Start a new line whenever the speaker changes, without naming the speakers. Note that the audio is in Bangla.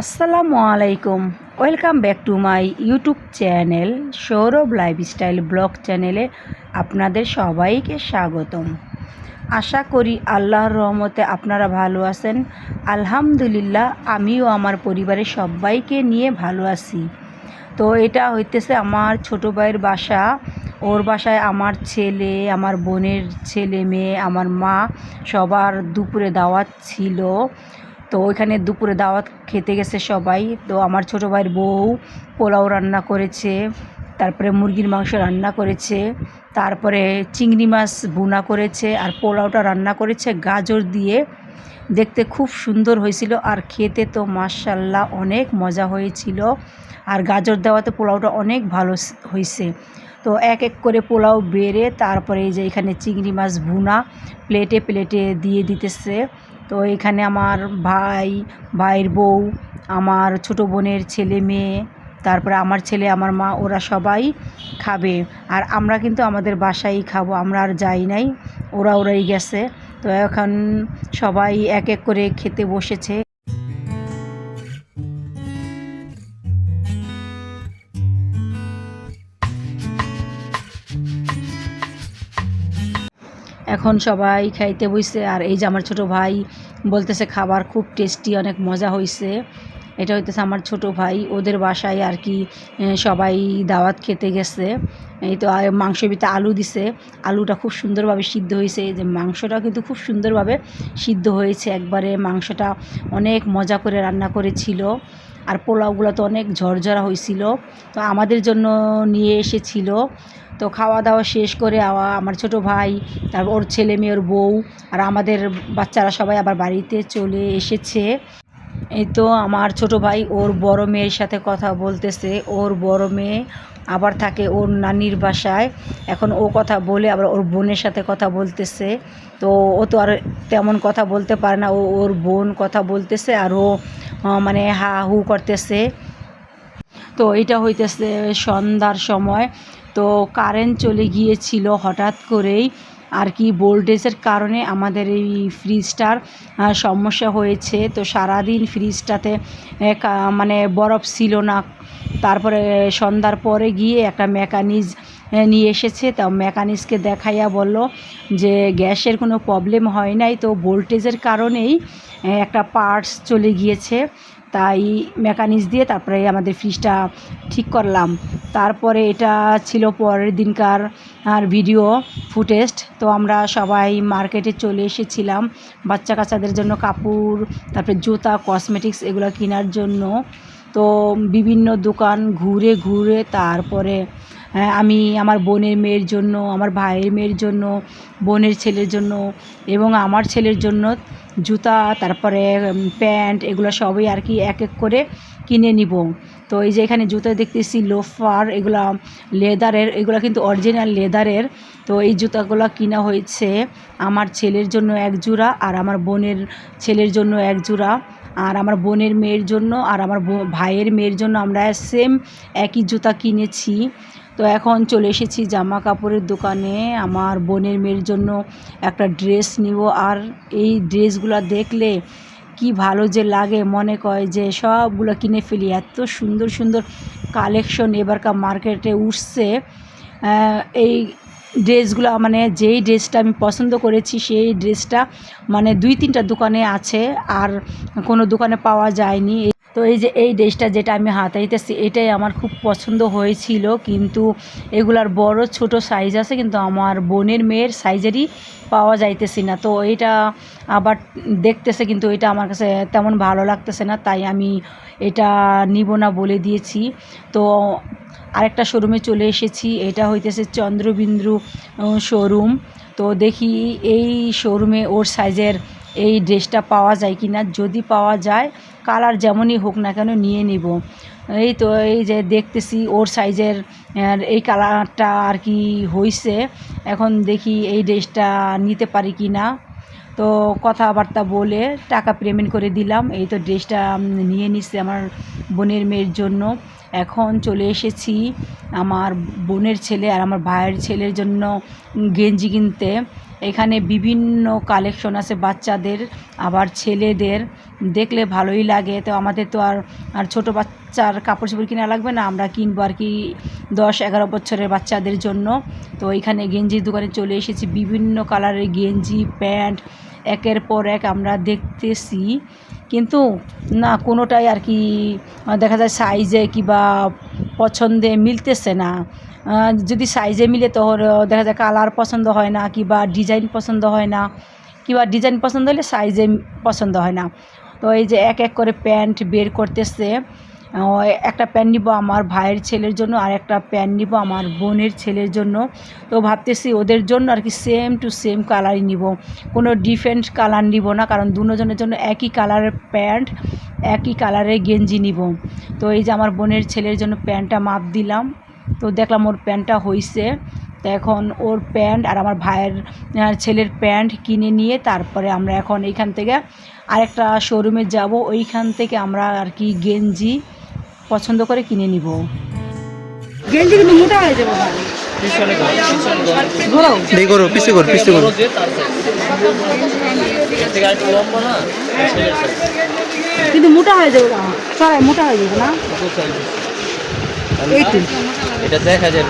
আসসালামু আলাইকুম। Welcome back to my YouTube channel Sourav lifestyle blog চ্যানেলে আপনাদের সবাইকে স্বাগতম। আশা করি আল্লাহর রহমতে আপনারা ভালো আছেন। আলহামদুলিল্লাহ আমিও আমার পরিবারের সবাইকে নিয়ে ভালো আছি। তো এটা হইতেছে আমার ছোটো ভাইয়ের বাসা। ওর বাসায় আমার ছেলে, আমার বোনের ছেলে মেয়ে, আমার মা সবার দুপুরে দাওয়াত ছিল। তো ওইখানে দুপুরে দাওয়াত খেতে গেছে সবাই। তো আমার ছোটো ভাইয়ের বউ পোলাও রান্না করেছে, তারপরে মুরগির মাংস রান্না করেছে, তারপরে চিংড়ি মাছ ভুনা করেছে, আর পোলাওটা রান্না করেছে গাজর দিয়ে। দেখতে খুব সুন্দর হয়েছিল আর খেতে তো মাশাল্লাহ অনেক মজা হয়েছিল। আর গাজর দেওয়াতে পোলাওটা অনেক ভালো হয়েছে। তো এক এক করে পোলাও বেড়ে তারপরে এই যে এখানে চিংড়ি মাছ ভুনা প্লেটে প্লেটে দিয়ে দিতেছে। তো এখানে আমার ভাইয়ের বউ, আমার ছোটো বোনের ছেলে মেয়ে, তারপরে আমার ছেলে, আমার মা, ওরা সবাই খাবে। আর আমরা কিন্তু আমাদের বাসায় খাবো, আমরা আর যাই নাই, ওরাই গেছে। তো এখন সবাই এক এক করে খেতে বসেছে। এখন সবাই খাইতে বসছে। আর এই যে আমার ছোটো ভাই বলতেছে খাবার খুব টেস্টি, অনেক মজা হয়েছে। এটা হইতেছে আমার ছোটো ভাই, ওদের বাসায় আর কি সবাই দাওয়াত খেতে গেছে। এই তো মাংসের ভিতরে আলু দিছে, আলুটা খুব সুন্দরভাবে সিদ্ধ হয়েছে। যে মাংসটা কিন্তু খুব সুন্দরভাবে সিদ্ধ হয়েছে একবারে, মাংসটা অনেক মজা করে রান্না করেছিল। আর পোলাওগুলো তো অনেক ঝরঝরা হয়েছিল। তো আমাদের জন্য নিয়ে এসেছিল। তো খাওয়া দাওয়া শেষ করে আমার ছোটো ভাই, তারপর ওর ছেলে মেয়ে, ওর বউ আর আমাদের বাচ্চারা সবাই আবার বাড়িতে চলে এসেছে। এই তো আমার ছোটো ভাই ওর বড় মেয়ের সাথে কথা বলতেছে। ওর বড় মেয়ে আবার থাকে ওর নানির বাসায়। এখন ও কথা বলে আবার ওর বোনের সাথে কথা বলতেছে। তো ও তো আর তেমন কথা বলতে পারে না, ওর বোন কথা বলতেছে আর ও মানে হা হু করতেছে। তো এটা হইতেছে সন্ধ্যার সময়। তো কারেন্ট চলে গিয়েছিল হঠাৎ করেই আর কি, ভোল্টেজের কারণে আমাদের এই ফ্রিজটার সমস্যা হয়েছে। তো সারাদিন ফ্রিজটাতে মানে বরফ ছিল না। তারপরে সন্ধ্যার পরে গিয়ে একটা মেকানিজ নিয়ে এসেছে। তা মেকানিজকে দেখাইয়া বলল যে গ্যাসের কোনো প্রবলেম হয় নাই, তো ভোল্টেজের কারণেই একটা পার্টস চলে গিয়েছে। তাই মেকানিক্স দিয়ে তারপরে আমাদের ফ্রিজটা ঠিক করলাম। তারপরে এটা ছিল পরের দিনকার ভিডিও ফুটেজ। তো আমরা সবাই মার্কেটে চলে এসেছিলাম বাচ্চা কাচ্চাদের জন্য কাপড়, তারপরে জুতা, কসমেটিক্স এগুলো কেনার জন্য। তো বিভিন্ন দোকান ঘুরে ঘুরে তারপরে আমি আমার বোনের মেয়ের জন্য, আমার ভাইয়ের মেয়ের জন্য, বোনের ছেলের জন্য এবং আমার ছেলের জন্য জুতা, তারপরে প্যান্ট এগুলো সবই আর কি এক এক করে কিনে নিব। তো এই যে এখানে জুতো দেখতেছি লোফার, এগুলো লেদারের, এগুলো কিন্তু অরিজিনাল লেদারের। তো এই জুতাগুলো কিনা হয়েছে আমার ছেলের জন্য এক জোড়া, আর আমার বোনের ছেলের জন্য এক জোড়া, আর আমার বোনের মেয়ের জন্য আর আমার ভাইয়ের মেয়ের জন্য আমরা সেম একই জুতা কিনেছি। তো এখন চলে এসেছি জামা কাপড়ের দোকানে আমার বোনের মেয়ের জন্য একটা ড্রেস নিব। আর এই ড্রেসগুলো দেখলে কি ভালো যে লাগে, মনে করে যে সবগুলো কিনে ফেলি। এত সুন্দর সুন্দর কালেকশন এবারকার মার্কেটে উঠছে। এই ড্রেসগুলো মানে যেই ড্রেসটা আমি পছন্দ করেছি সেই ড্রেসটা মানে 2-3টা দোকানে আছে, আর কোনো দোকানে পাওয়া যায়নি। তো এই যে এই ড্রেসটা যেটা আমি হাতাইতেছি এটাই আমার খুব পছন্দ হয়েছিল, কিন্তু এগুলার বড় ছোট সাইজ আছে, কিন্তু আমার বোনের মেয়ের সাইজেরই পাওয়া যাইতেছি না। তো এটা আবার দেখতেছে, কিন্তু এটা আমার কাছে তেমন ভালো লাগতেছে না, তাই আমি এটা নিব না বলে দিয়েছি। তো আরেকটা শোরুমে চলে এসেছি, এটা হইতেছে চন্দ্রবিন্দু শোরুম। তো দেখি এই শোরুমে ওর সাইজের এই ড্রেসটা পাওয়া যায় কি না। যদি পাওয়া যায়, কালার যেমনই হোক না কেন নিয়ে নিব। এই তো এই যে দেখতেছি ওর সাইজের এই কালারটা আর কি হয়েছে। এখন দেখি এই ড্রেসটা নিতে পারি কি না। তো কথাবার্তা বলে টাকা পেমেন্ট করে দিলাম। এই তো ড্রেসটা নিয়ে নিচ্ছে আমার বোনের মেয়ের জন্য। এখন চলে এসেছি আমার বোনের ছেলে আর আমার ভাইয়ের ছেলের জন্য গেঞ্জি কিনতে। এখানে বিভিন্ন কালেকশন আছে বাচ্চাদের, আবার ছেলেদের, দেখলে ভালোই লাগে। তো আমাদের তো আর ছোটো বাচ্চার কাপড় চোপড় কিনা লাগবে না, আমরা কিনবো আর কি 10-11 বছরের বাচ্চাদের জন্য। তো এখানে গেঞ্জির দোকানে চলে এসেছি, বিভিন্ন কালারের গেঞ্জি প্যান্ট একের পর এক আমরা দেখতেছি, কিন্তু না কোনোটাই আর কি দেখা যায় সাইজে কিংবা পছন্দে মিলতেছে না। যদি সাইজে মিলে তো দেখা যায় কালার পছন্দ হয় না, কিংবা ডিজাইন পছন্দ হয় না, কিংবা ডিজাইন পছন্দ হলে সাইজে পছন্দ হয় না। তো এই যে এক এক করে প্যান্ট বের করতেছে। একটা প্যান্ট নিব আমার ভাইয়ের ছেলের জন্য, আর একটা প্যান্ট নিব আমার বোনের ছেলের জন্য। তো ভাবতেছি ওদের জন্য আর কি সেম টু সেম কালারই নিব, কোনো ডিফারেন্ট কালার নিব না, কারণ দুজনের জন্য একই কালারের প্যান্ট একই কালারের গেঞ্জি নিব। তো এই যে আমার বোনের ছেলের জন্য প্যান্টটা মাপ দিলাম, তো দেখলাম ওর প্যান্টটা হয়েছে। তো এখন ওর প্যান্ট আর আমার ভাইয়ের ছেলের প্যান্ট কিনে নিয়ে তারপরে আমরা এখন এইখান থেকে আরেকটা শোরুমে যাব, ওইখান থেকে আমরা আর কি গেঞ্জি পছন্দ করে কিনে নিব। গেঞ্জি কিন্তু মোটা হয়ে যাবে ভাই, কিন্তু মোটা হয়ে যাবে, সবাই মোটা হয়ে যাবে না,
এটা দেখা যায়